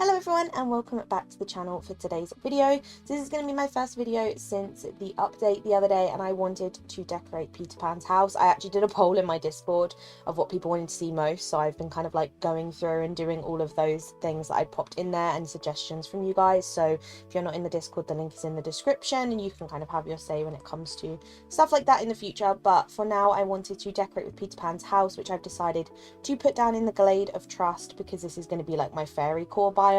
Hello everyone and welcome back to the channel for today's video. So this is going to be my first video since the update the other day, and I wanted to decorate Peter Pan's house. I actually did a poll in my Discord of what people wanted to see most, so I've been kind of like going through and doing all of those things that I popped in there and suggestions from you guys. So if you're not in the Discord, the link is in the description and you can kind of have your say when it comes to stuff like that in the future. But for now I wanted to decorate with Peter Pan's house, which I've decided to put down in the Glade of Trust because this is going to be like my fairy core biome,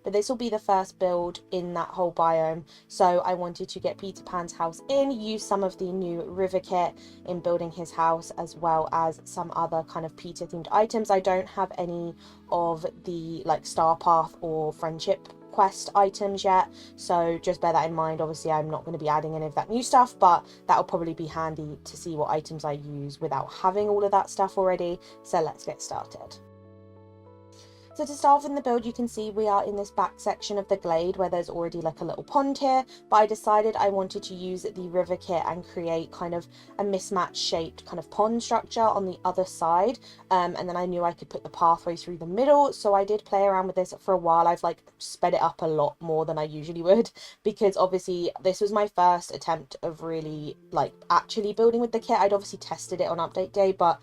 but this will be the first build in that whole biome. So I wanted to get Peter Pan's house in, use some of the new river kit in building his house, as well as some other kind of Peter themed items. I don't have any of the like star path or friendship quest items yet, so just bear that in mind. Obviously I'm not going to be adding any of that new stuff, but that'll probably be handy to see what items I use without having all of that stuff already. So let's get started. So to start off in the build, you can see we are in this back section of the glade where there's already like a little pond here, but I decided I wanted to use the river kit and create kind of a mismatch shaped kind of pond structure on the other side, and then I knew I could put the pathway through the middle, so I did play around with this for a while. I've like sped it up a lot more than I usually would, because obviously this was my first attempt of really like actually building with the kit. I'd obviously tested it on update day, but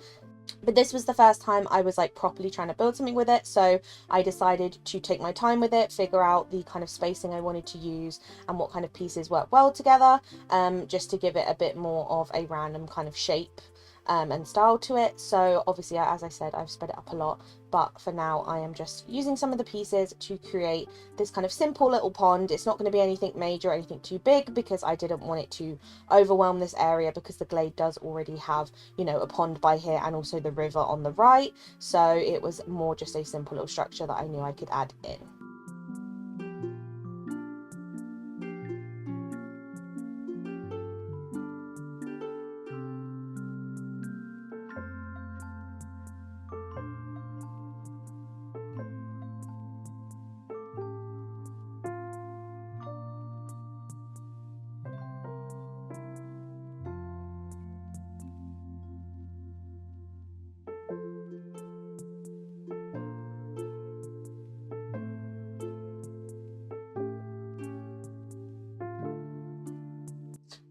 this was the first time I was like properly trying to build something with it. So I decided to take my time with it, figure out the kind of spacing I wanted to use and what kind of pieces work well together, just to give it a bit more of a random kind of shape and style to it. So obviously, as I said, I've sped it up a lot, but for now I am just using some of the pieces to create this kind of simple little pond. It's not going to be anything major or anything too big, because I didn't want it to overwhelm this area, because the glade does already have, you know, a pond by here and also the river on the right. So it was more just a simple little structure that I knew I could add in.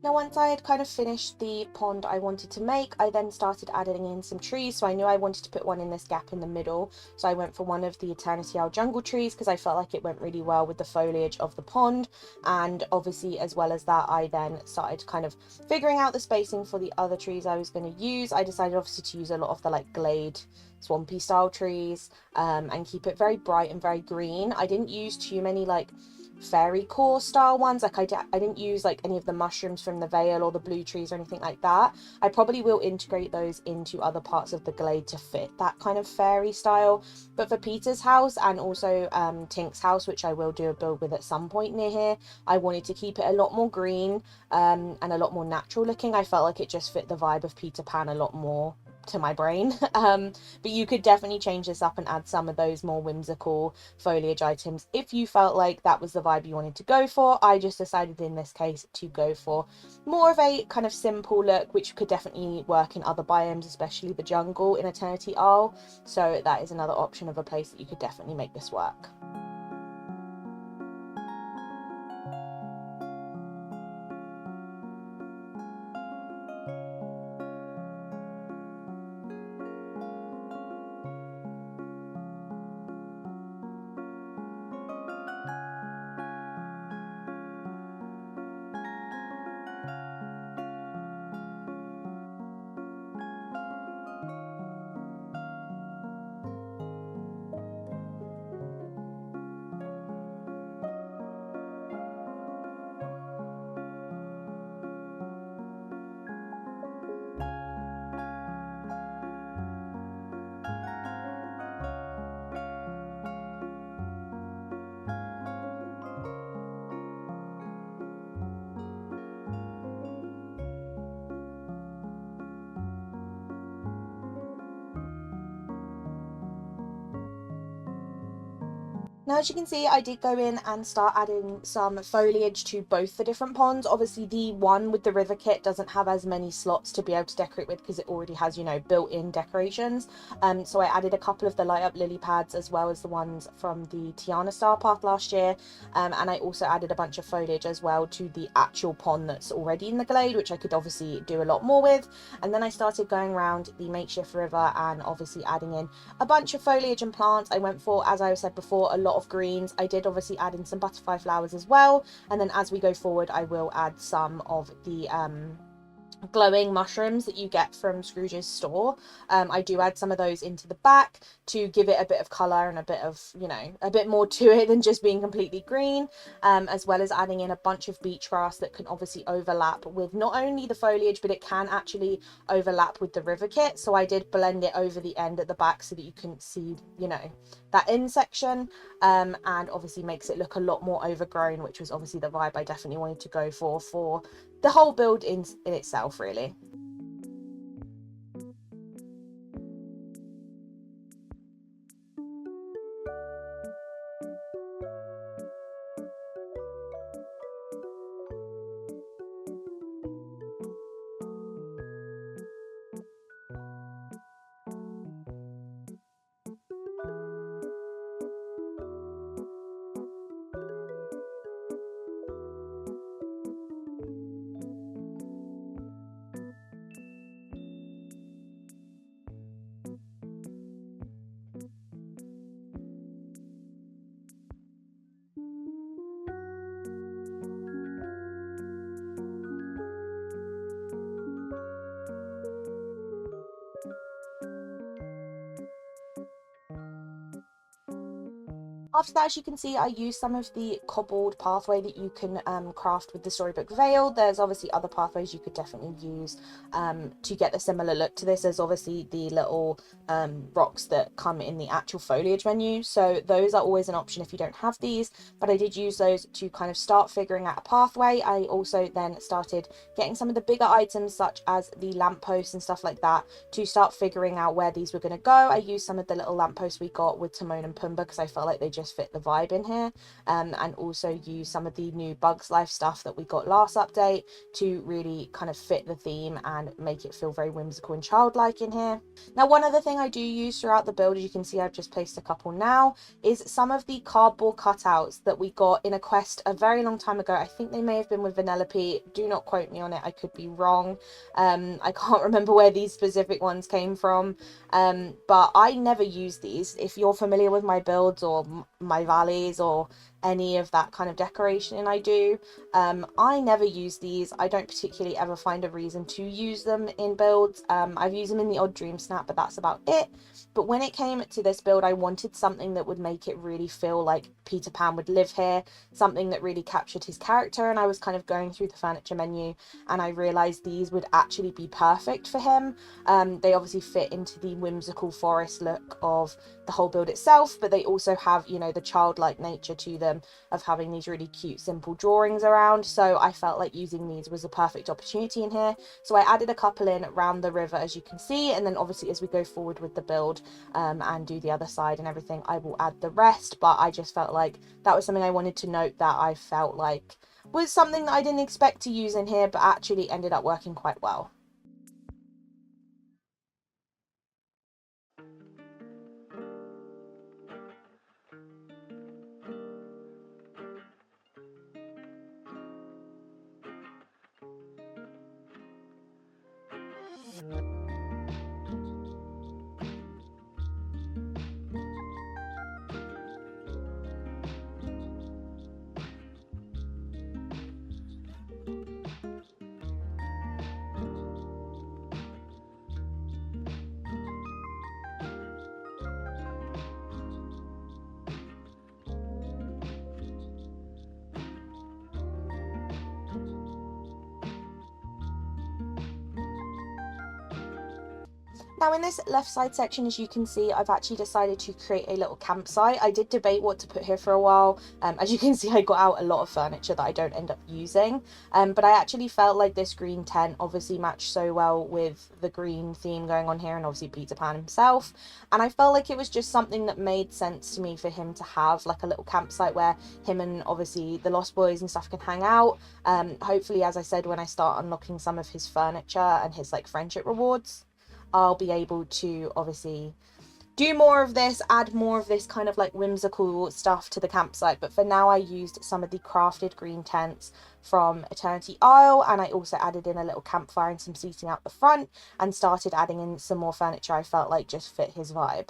Now once I had kind of finished the pond I wanted to make, I then started adding in some trees. So I knew I wanted to put one in this gap in the middle, so I went for one of the Eternity Owl jungle trees because I felt like it went really well with the foliage of the pond. And obviously, as well as that, I then started kind of figuring out the spacing for the other trees I was going to use. I decided obviously to use a lot of the like glade swampy style trees, and keep it very bright and very green. I didn't use too many like fairy core style ones. Like I didn't use like any of the mushrooms from the Vale or the blue trees or anything like that. I probably will integrate those into other parts of the glade to fit that kind of fairy style. But for Peter's house and also Tink's house, which I will do a build with at some point near here, I wanted to keep it a lot more green and a lot more natural looking. I felt like it just fit the vibe of Peter Pan a lot more to my brain. But you could definitely change this up and add some of those more whimsical foliage items if you felt like that was the vibe you wanted to go for. I just decided in this case to go for more of a kind of simple look, which could definitely work in other biomes, especially the jungle in Eternity Isle. So that is another option of a place that you could definitely make this work. Now, as you can see, I did go in and start adding some foliage to both the different ponds. Obviously, the one with the river kit doesn't have as many slots to be able to decorate with because it already has, you know, built-in decorations. So I added a couple of the light up lily pads as well as the ones from the Tiana Star Path last year. And I also added a bunch of foliage as well to the actual pond that's already in the glade, which I could obviously do a lot more with. And then I started going around the makeshift river and obviously adding in a bunch of foliage and plants. I went for, as I said before, a lot of greens. I did obviously add in some butterfly flowers as well, and then as we go forward I will add some of the glowing mushrooms that you get from Scrooge's store. I do add some of those into the back to give it a bit of colour and a bit of, you know, a bit more to it than just being completely green, as well as adding in a bunch of beach grass that can obviously overlap with not only the foliage, but it can actually overlap with the river kit. So I did blend it over the end at the back so that you can see, you know, that end section, and obviously makes it look a lot more overgrown, which was obviously the vibe I definitely wanted to go for the whole build in itself, really. After that, as you can see, I used some of the cobbled pathway that you can craft with the Storybook Veil. There's obviously other pathways you could definitely use to get the similar look to this. There's obviously the little rocks that come in the actual foliage menu, so those are always an option if you don't have these, but I did use those to kind of start figuring out a pathway. I also then started getting some of the bigger items such as the lampposts and stuff like that to start figuring out where these were going to go. I used some of the little lampposts we got with Timon and Pumbaa because I felt like they just fit the vibe in here, and also use some of the new Bugs Life stuff that we got last update to really kind of fit the theme and make it feel very whimsical and childlike in here. Now, one other thing I do use throughout the build, as you can see I've just placed a couple now, is some of the cardboard cutouts that we got in a quest a very long time ago. I think they may have been with Vanellope, do not quote me on it, I could be wrong. I can't remember where these specific ones came from, but I never use these. If you're familiar with my builds or my valleys or any of that kind of decoration I do, I never use these. I don't particularly ever find a reason to use them in builds. I've used them in the odd dream snap, but that's about it. But when it came to this build, I wanted something that would make it really feel like Peter Pan would live here, something that really captured his character. And I was kind of going through the furniture menu and I realized these would actually be perfect for him. They obviously fit into the whimsical forest look of the whole build itself, but they also have, you know, the childlike nature to them of having these really cute simple drawings around. So I felt like using these was a perfect opportunity in here, so I added a couple in around the river, as you can see, and then obviously as we go forward with the build and do the other side and everything, I will add the rest. But I just felt like that was something I wanted to note that I felt like was something that I didn't expect to use in here, but actually ended up working quite well. Now in this left side section, as you can see, I've actually decided to create a little campsite. I did debate what to put here for a while. As you can see, I got out a lot of furniture that I don't end up using. But I actually felt like this green tent obviously matched so well with the green theme going on here, and obviously Peter Pan himself. And I felt like it was just something that made sense to me for him to have, like a little campsite where him and obviously the Lost Boys and stuff can hang out. Hopefully, as I said, when I start unlocking some of his furniture and his like friendship rewards, I'll be able to obviously do more of this, add more of this kind of like whimsical stuff to the campsite. But for now, I used some of the crafted green tents from Eternity Isle, and I also added in a little campfire and some seating out the front, and started adding in some more furniture I felt like just fit his vibe.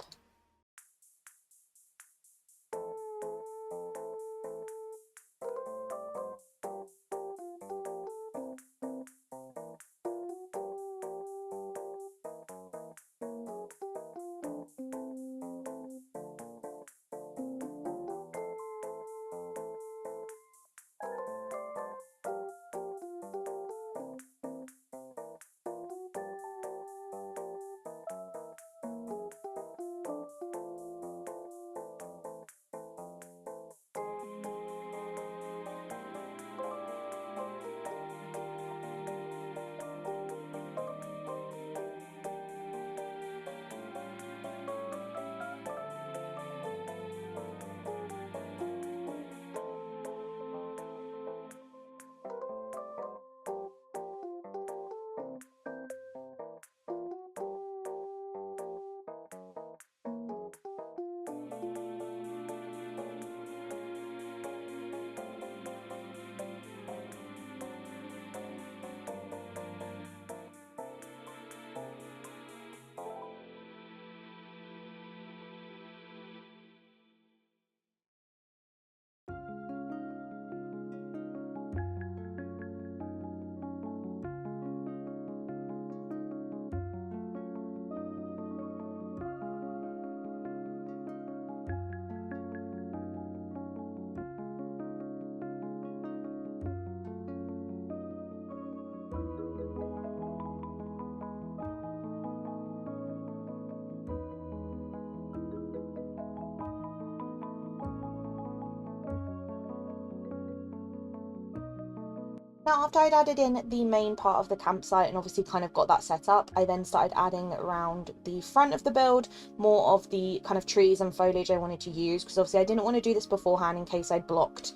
Now, after I'd added in the main part of the campsite and obviously kind of got that set up, I then started adding around the front of the build more of the kind of trees and foliage I wanted to use, because obviously I didn't want to do this beforehand in case I blocked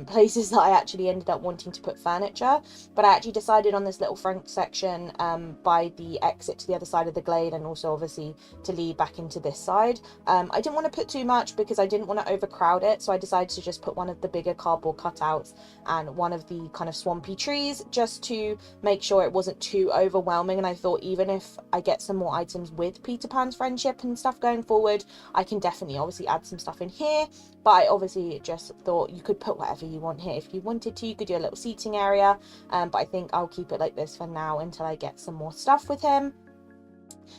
places that I actually ended up wanting to put furniture. But I actually decided on this little front section by the exit to the other side of the glade, and also obviously to lead back into this side. I didn't want to put too much because I didn't want to overcrowd it, so I decided to just put one of the bigger cardboard cutouts and one of the kind of swampy trees, just to make sure it wasn't too overwhelming. And I thought even if I get some more items with Peter Pan's friendship and stuff going forward, I can definitely obviously add some stuff in here. But I obviously just thought you could put whatever you want here. If you wanted to, you could do a little seating area, but I think I'll keep it like this for now until I get some more stuff with him.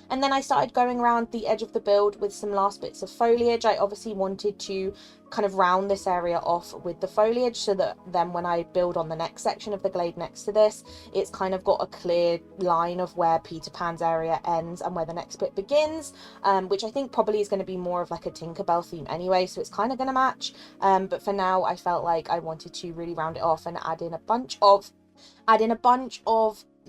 And then I started going around the edge of the build with some last bits of foliage. I obviously wanted to kind of round this area off with the foliage, so that then when I build on the next section of the glade next to this, it's kind of got a clear line of where Peter Pan's area ends and where the next bit begins, which I think probably is going to be more of like a Tinkerbell theme anyway, so it's kind of going to match. But for now, I felt like I wanted to really round it off and add in a bunch of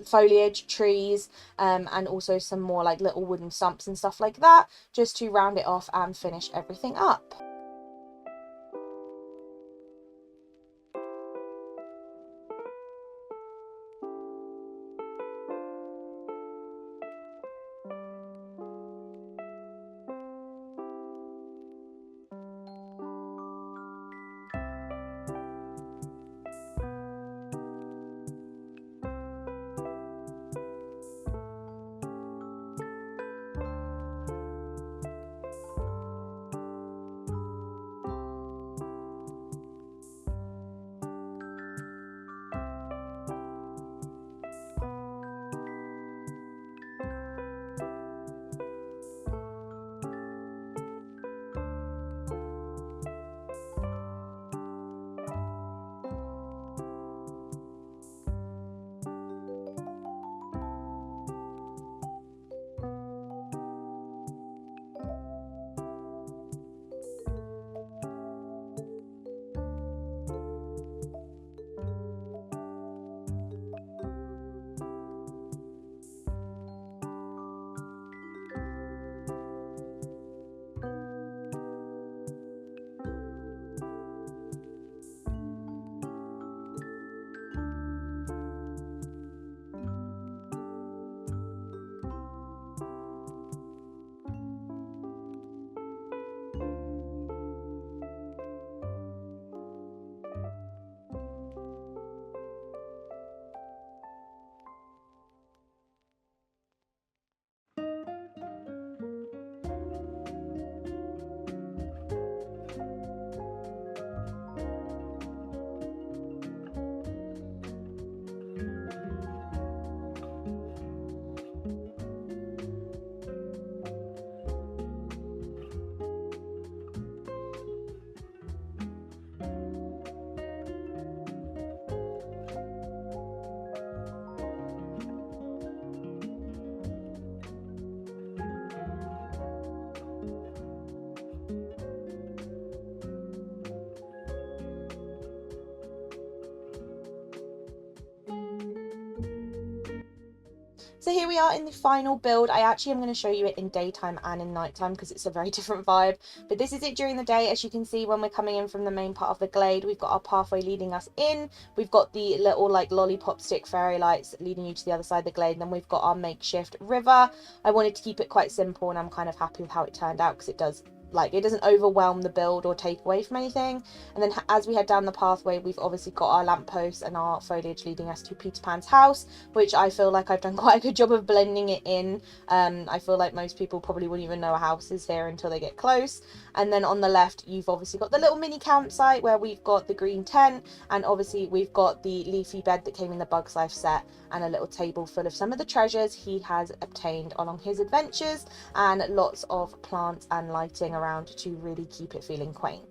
foliage, trees, and also some more like little wooden stumps and stuff like that, just to round it off and finish everything up. So here we are in the final build. I actually am going to show you it in daytime and in nighttime because it's a very different vibe. But this is it during the day. As you can see, when we're coming in from the main part of the glade, we've got our pathway leading us in. We've got the little like lollipop stick fairy lights leading you to the other side of the glade. And then we've got our makeshift river. I wanted to keep it quite simple, and I'm kind of happy with how it turned out because it doesn't overwhelm the build or take away from anything. And then as we head down the pathway, we've obviously got our lampposts and our foliage leading us to Peter Pan's house, which I feel like I've done quite a good job of blending it in. I feel like most people probably wouldn't even know a house is here until they get close. And then on the left, you've obviously got the little mini campsite where we've got the green tent, and obviously we've got the leafy bed that came in the Bug's Life set, and a little table full of some of the treasures he has obtained along his adventures, and lots of plants and lighting around to really keep it feeling quaint.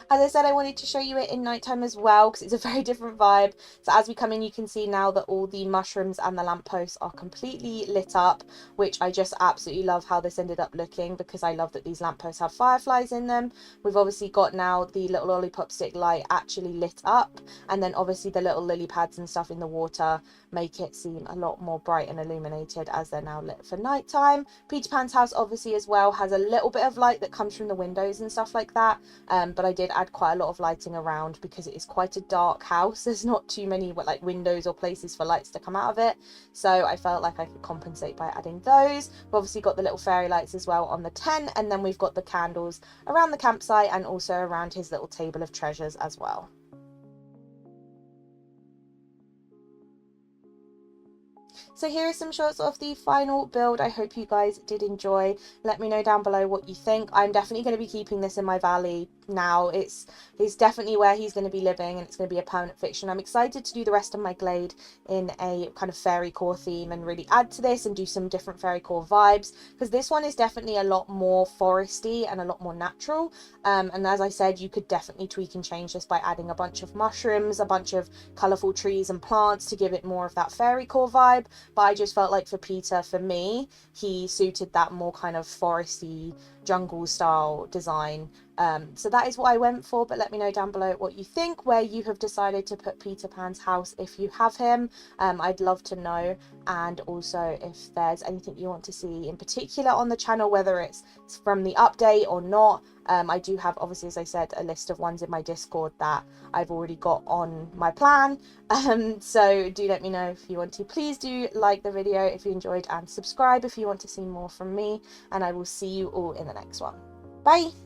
As I said, I wanted to show you it in nighttime as well because it's a very different vibe. So as we come in, you can see now that all the mushrooms and the lampposts are completely lit up, which I just absolutely love how this ended up looking because I love that these lampposts have fireflies in them. We've obviously got now the little lollipop stick light actually lit up, and then obviously the little lily pads and stuff in the water make it seem a lot more bright and illuminated as they're now lit for nighttime. Peter Pan's house obviously as well has a little bit of light that comes from the windows and stuff like that, but I did add quite a lot of lighting around because it is quite a dark house. There's not too many like windows or places for lights to come out of it, so I felt like I could compensate by adding those. We've obviously got the little fairy lights as well on the tent, and then we've got the candles around the campsite and also around his little table of treasures as well. So here are some shots of the final build. I hope you guys did enjoy. Let me know down below what you think. I'm definitely going to be keeping this in my valley now. It's definitely where he's going to be living, and it's going to be a permanent fixture. I'm excited to do the rest of my glade in a kind of fairy core theme and really add to this and do some different fairy core vibes, because this one is definitely a lot more foresty and a lot more natural. And as I said, you could definitely tweak and change this by adding a bunch of mushrooms, a bunch of colourful trees and plants to give it more of that fairy core vibe. But I just felt like for Peter, for me, he suited that more kind of foresty, jungle style design. So that is what I went for, but let me know down below what you think, where you have decided to put Peter Pan's house if you have him. I'd love to know, and also if there's anything you want to see in particular on the channel, whether it's from the update or not. I do have, obviously, as I said, a list of ones in my Discord that I've already got on my plan, so do let me know if you want to. Please do like the video if you enjoyed, and subscribe if you want to see more from me, and I will see you all in the next one. Bye!